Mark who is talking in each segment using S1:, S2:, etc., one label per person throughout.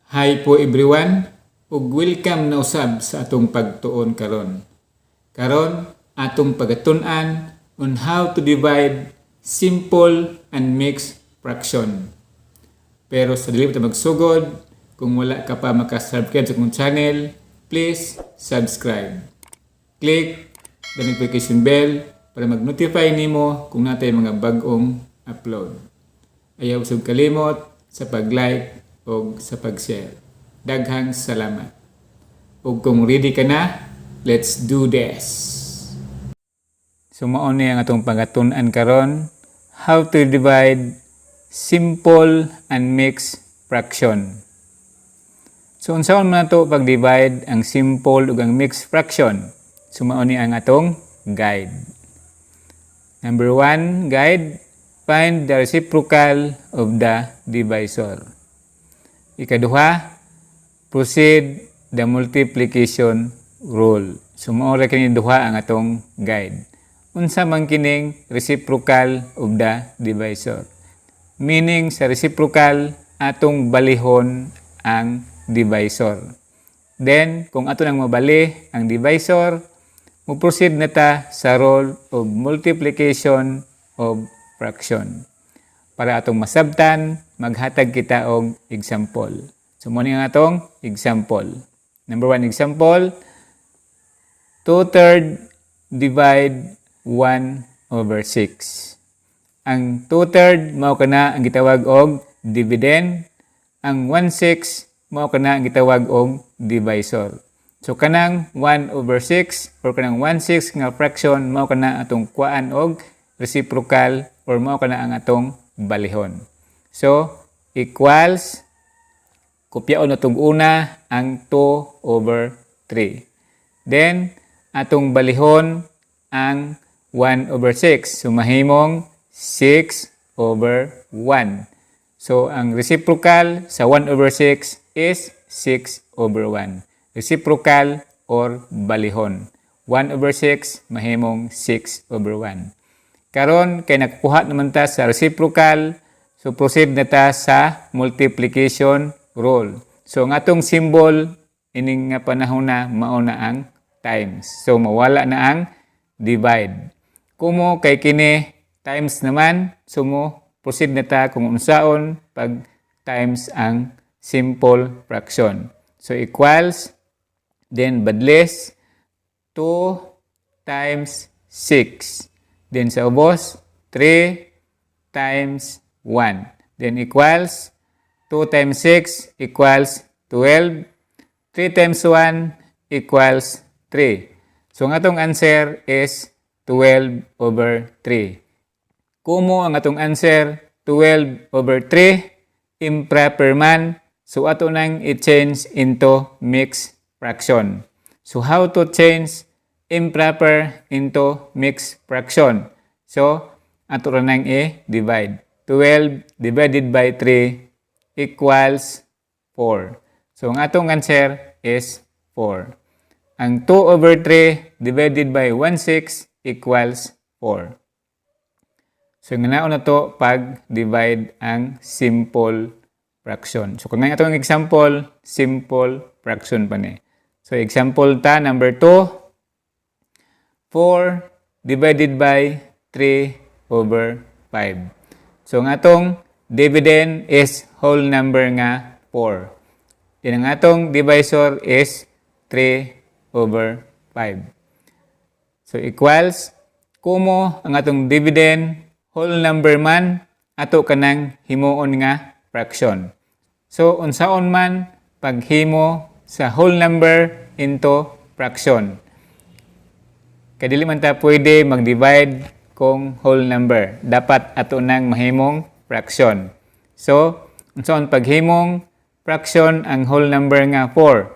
S1: Hi po everyone, ug welcome na usab sa atong pagtuon karon. Karon atong pagatun-an on how to divide simple and mixed fraction. Pero sa dili ta magsugod, kung wala ka pa makasubscribe sa akong channel, please subscribe. Click the notification bell para mag-notify nimo kung natay mga bag-ong upload. Ayaw usab kalimot sa pag-like o sa pag-share. Daghang salamat. Ug kung ready ka na, let's do this. So mao ni ang atong pagatun-an karon, how to divide simple and mixed fraction. So unsaon man nato pag-divide ang simple ug ang mixed fraction? So mao ni ang atong guide. Number 1, guide, find the reciprocal of the divisor. Ikaduha, proceed the multiplication rule. So mao ra kini duha ang atong guide. Unsa man kining reciprocal of the divisor? Meaning sa reciprocal atong balihon ang divisor. Then kung ato nang mabali ang divisor, mo-proceed na ta sa rule of multiplication of fraction. Para atong masabtan, maghatag kita og example. So muna nga atong example. Number 1 example, 2/3 divide 1/6. Ang 2/3 mao kana ang gitawag og dividend. Ang 1/6 mao kana ang gitawag og divisor. So kanang 1/6 or kanang 1/6 nga fraction mao kana atong kuan og reciprocal or mao kana ang atong balihon. So, equals, kopyaon na itong una, ang 2/3. Then, atong balihon, ang 1/6. So, mahimong 6/1. So, ang reciprocal sa 1/6 is 6/1. Reciprocal or balihon. 1/6, mahimong 6/1. Karon kay nakuha naman ta sa reciprocal, so proceed na ta sa multiplication rule. So ang atong symbol ining nga panahon na mao na ang times. So mawala na ang divide. Kumo kay kini times naman, so mo proceed na ta kung unsaon pag times ang simple fraction. So equals, then badless 2 times 6. Then sa ubos, 3 times 1. Then equals, 2 times 6 equals 12. 3 times 1 equals 3. So ang atong answer is 12/3. Kumo ang atong answer, 12/3, improper man. So ato nang i-change into mixed fraction. So how to change improper into mixed fraction? So, ato ra nang i-divide. 12 divided by 3 equals 4. So, ang atong answer is 4. Ang 2/3 divided by 1/6 equals 4. So, nga naon na to pag-divide ang simple fraction. So, kung nga itong example, simple fraction pa ni. So, example ta, number 2. 4 divided by 3/5. So, ang atong dividend is whole number nga 4. Yan ang atong divisor is 3/5. So, equals, kumo ang atong dividend, whole number man, ato kanang himuon nga fraction. So, unsaon man paghimo sa whole number into fraction. Kaya dili man ta pwede mag-divide kung whole number. Dapat ato nang mahimong fraction. So, unsaon paghimong fraction ang whole number nga 4.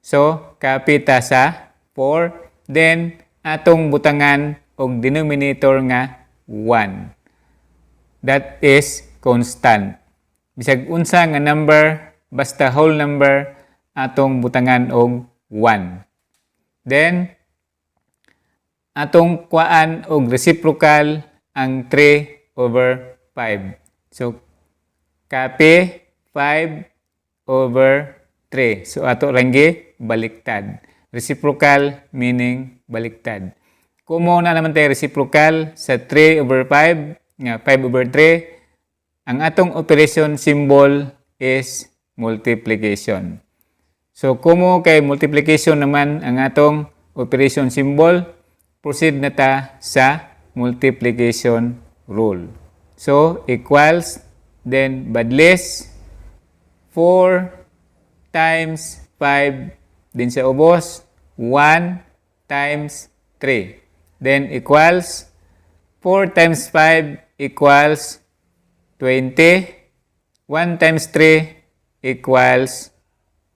S1: So, kapita sa 4. Then, atong butangan og denominator nga 1. That is constant. Bisag unsa nga number, basta whole number, atong butangan og 1. Then, atong kuan og reciprocal ang 3/5. So, copy 5 over 3. So ato langgi baliktad. Reciprocal meaning baliktad. Kumo na naman tayo reciprocal sa 3 over 5, nga 5 over 3. Ang atong operation symbol is multiplication. So kumo kay multiplication naman ang atong operation symbol, proceed na ta sa multiplication rule. So equals, then badlist 4 times 5, din sa ubos 1 times 3. Then equals 4 times 5 equals 20. 1 times 3 equals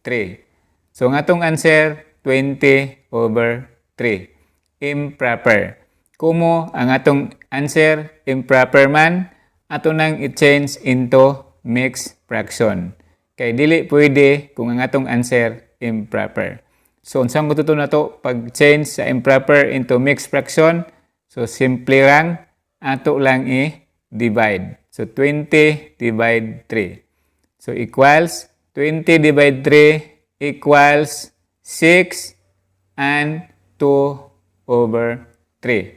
S1: 3. So ang atong answer 20 over 3. Improper. Kumo ang atong answer improper man, ato nang i-change into mixed fraction. Kay dili pwede kung ang atong answer improper. So unsang matuto na to pag change sa improper into mixed fraction? So simple lang, ato lang i-divide. So 20 divide 3. So equals 20 divide 3 equals 6 and 2 over 3.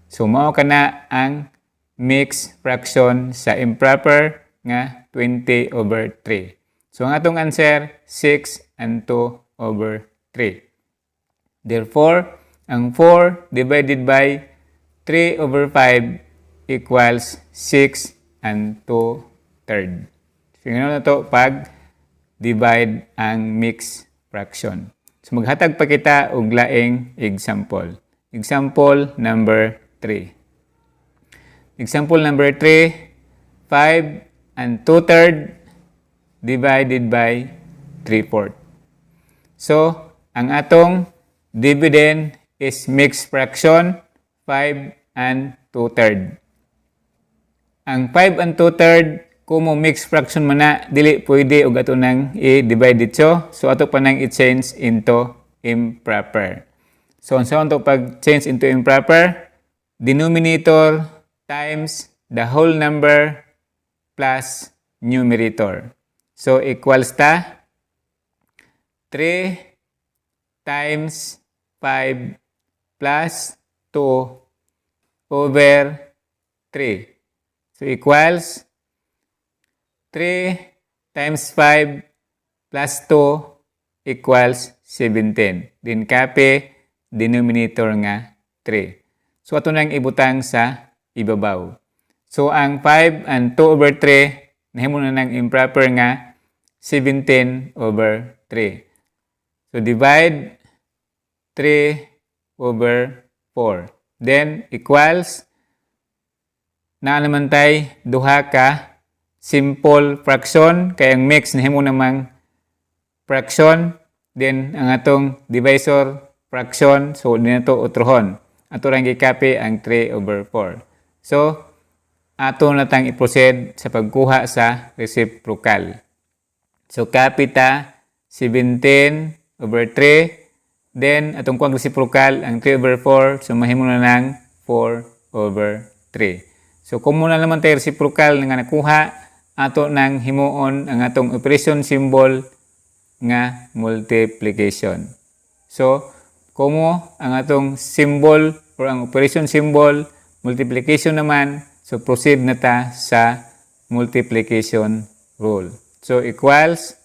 S1: So mao kana ang mixed fraction sa improper nga 20 over 3. So ang atong answer 6 and 2 over 3. Therefore, ang 4 divided by 3 over 5 equals 6 and 2 third. So yun na to pag divide ang mixed fraction. So maghatag pa kita og laing example. Example number 3. Example number 3, 5 and 2 third divided by 3/4. So, ang atong dividend is mixed fraction 5 and 2 third. Ang 5 and 2 third, kung mo mixed fraction man na, dili pwede og ato nang i-divide dito. So, ato pa nang i-change into improper. So, ang saan to pag-change into improper? Denominator times the whole number plus numerator. So, equals ta 3 times 5 plus 2 over 3. So, equals 3 times 5 plus 2 equals 17. Then, copy denominator nga 3. So, ato nang ibutang sa ibabaw. So, ang 5 and 2 over 3, nahimo na ng improper nga 17 over 3. So, divide 3 over 4. Then, equals, na naman tayo, duha ka simple fraction, kaya ang mix nahimo namang fraction. Then, ang atong divisor fraction, so, hindi na ito utrohon. Ato lang i-copy ang 3 over 4. So, ato na tang i-proceed sa pagkuha sa reciprocal. So, copy ta 17 over 3. Then, atong kuha reciprocal ang 3 over 4. So, mahimo na ng 4 over 3. So, kung muna naman tayo reciprocal nga nakuha, ato nang himuon ang atong operation symbol nga multiplication. So, kumo ang atong symbol or ang operation symbol, multiplication naman, so proceed na ta sa multiplication rule. So equals,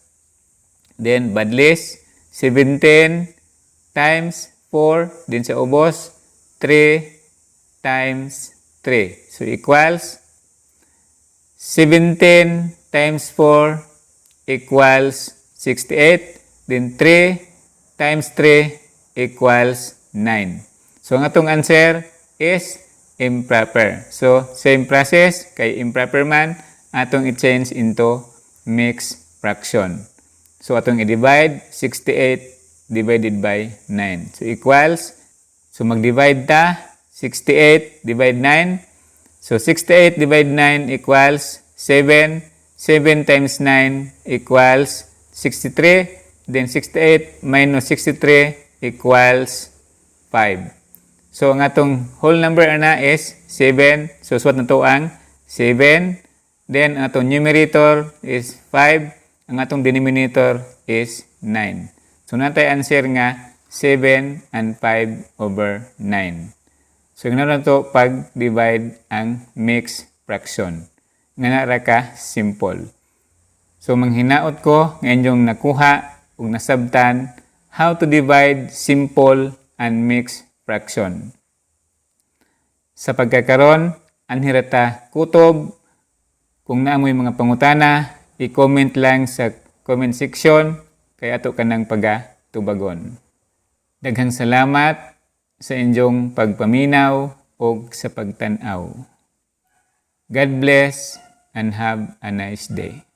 S1: then badlist, 17 times 4, din sa ubos, 3 times 3. So equals, 17 times 4 equals 68, then 3 times 3 equals 9. So, ang atong answer is improper. So, same process, kay improper man, atong i-change into mixed fraction. So, atong i-divide, 68 divided by 9. So, equals, so mag-divide ta, 68 divide 9. So, 68 divide 9 equals 7. 7 times 9 equals 63. Then, 68 minus 63 equals 5. So, ang atong whole number na is 7. So, suwat na to ang 7. Then, ang atong numerator is 5. ang atong denominator is 9. So natay answer nga 7 and 5 over 9. So nga na to pag-divide ang mixed fraction. Nga na ka simple. So manghinaot ko nga inyong nakuha ug nasabtan how to divide simple and mixed fraction. Sa pagkakaron, anhirata kutob. Kung naamoy mga pangutana, i-comment lang sa comment section kay ato kanang pagatubagon. Daghang salamat sa inyong pagpaminaw o sa pagtanaw. God bless and have a nice day.